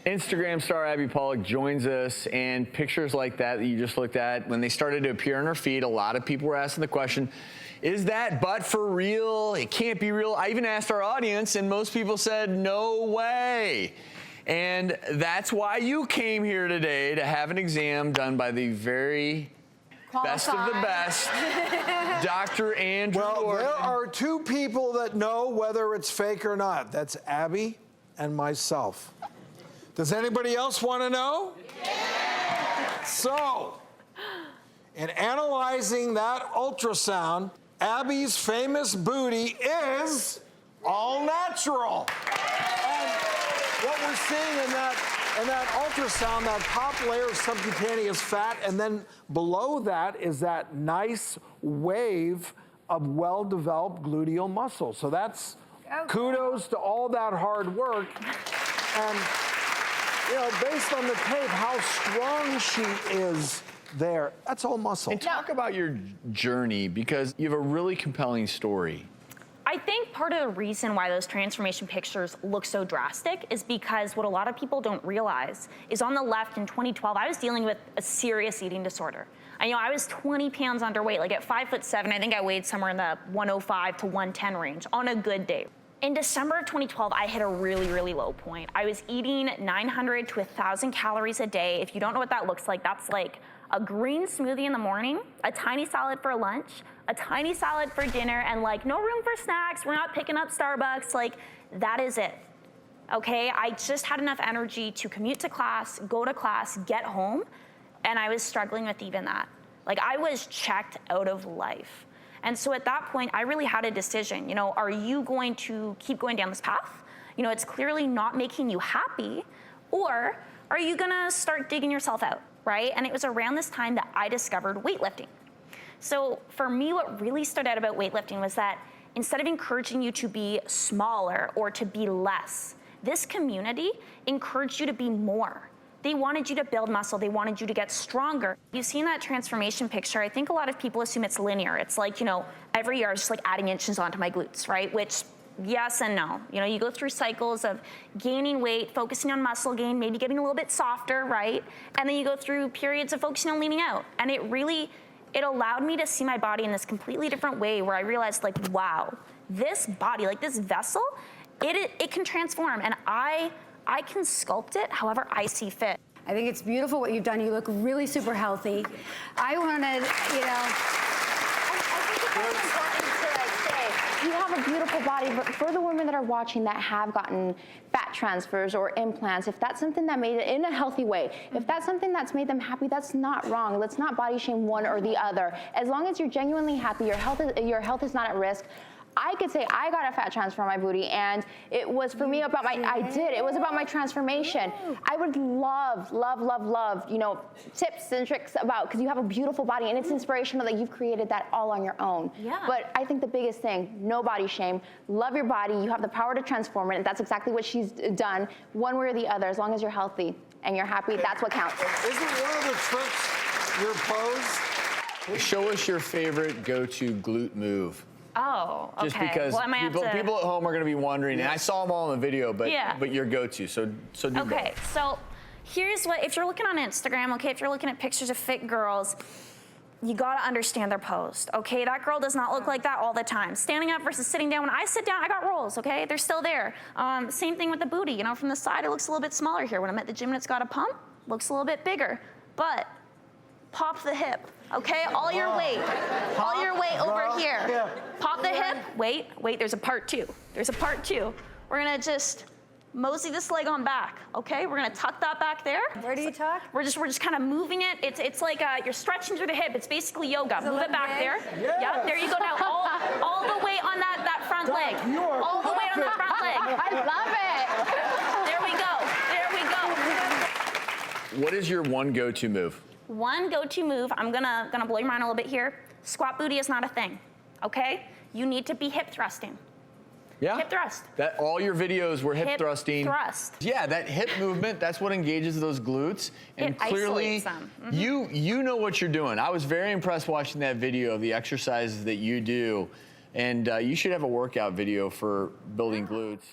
Instagram star Abby Pollock joins us, and pictures like that you just looked at, when they started to appear on her feed, a lot of people were asking the question, is that butt for real? It can't be real. I even asked our audience, and most people said, no way. And that's why you came here today, to have an exam done by the very best of the best, Dr. Andrew Ordon. Well, there are two people that know whether it's fake or not. That's Abby and myself. Does anybody else want to know? Yeah. So, in analyzing that ultrasound, Abby's famous booty is all natural. And what we're seeing in that ultrasound, that top layer of subcutaneous fat, and then below that is that nice wave of well-developed gluteal muscle. So that's kudos to all that hard work. And, you know, based on the tape, how strong she is there, that's all muscle. And talk about your journey, because you have a really compelling story. I think part of the reason why those transformation pictures look so drastic is because what a lot of people don't realize is on the left in 2012, I was dealing with a serious eating disorder. I was 20 pounds underweight, like at 5'7", I think I weighed somewhere in the 105 to 110 range on a good day. In December of 2012, I hit a really, really low point. I was eating 900 to 1,000 calories a day. If you don't know what that looks like, that's like a green smoothie in the morning, a tiny salad for lunch, a tiny salad for dinner, and like no room for snacks. We're not picking up Starbucks. Like, that is it. Okay, I just had enough energy to commute to class, go to class, get home, and I was struggling with even that. Like, I was checked out of life. And so at that point, I really had a decision. You know, are you going to keep going down this path? You know, it's clearly not making you happy, or are you gonna start digging yourself out, right? And it was around this time that I discovered weightlifting. So for me, what really stood out about weightlifting was that instead of encouraging you to be smaller or to be less, this community encouraged you to be more. They wanted you to build muscle. They wanted you to get stronger. You've seen that transformation picture. I think a lot of people assume it's linear. It's like, you know, every year I was just like adding inches onto my glutes, right? Which, yes and no. You know, you go through cycles of gaining weight, focusing on muscle gain, maybe getting a little bit softer, right? And then you go through periods of focusing on leaning out. And it allowed me to see my body in this completely different way, where I realized, like, wow, this body, like this vessel, it can transform. And I can sculpt it however I see fit. I think it's beautiful what you've done. You look really super healthy. I wanted, you know, I think it's important to say, you have a beautiful body, but for the women that are watching that have gotten fat transfers or implants, if that's something that made it in a healthy way, if that's something that's made them happy, that's not wrong. Let's not body shame one or the other. As long as you're genuinely happy, your health is not at risk. I could say I got a fat transfer on my booty, and it was for me about it was about my transformation. I would love, you know, tips and tricks about, because you have a beautiful body, and it's inspirational that you've created that all on your own. Yeah. But I think the biggest thing, no body shame, love your body, you have the power to transform it, and that's exactly what she's done, one way or the other. As long as you're healthy and you're happy, that's what counts. Isn't one of the tricks your pose? Show us your favorite go-to glute move. Oh, okay. Just because people at home are going to be wondering, and I saw them all in the video, but your go-to, so do Okay, both. so here's what, if you're looking on Instagram, okay, if you're looking at pictures of fit girls, you gotta understand their pose, okay? That girl does not look like that all the time. Standing up versus sitting down. When I sit down, I got rolls, okay? They're still there. Same thing with the booty, you know, from the side, it looks a little bit smaller here. When I'm at the gym and it's got a pump, looks a little bit bigger. But pop the hip, okay? All your weight over here. Yeah. Pop the hip, wait, there's a part two. There's a part two. We're gonna just mosey this leg on back, okay? We're gonna tuck that back there. Where do you tuck? We're just kind of moving it. It's like you're stretching through the hip. It's basically yoga. Move it back there. Yes. Yeah, there you go. Now all the weight on that front leg. All the weight on the front leg. I love it. There we go. What is your one go-to move? One go-to move, I'm gonna blow your mind a little bit here. Squat booty is not a thing, okay? You need to be hip thrusting. Yeah. Hip thrust. That all your videos were hip thrusting. Thrust. Yeah, that hip movement, that's what engages those glutes. And It clearly, isolates them. Mm-hmm. you know what you're doing. I was very impressed watching that video of the exercises that you do. And you should have a workout video for building glutes.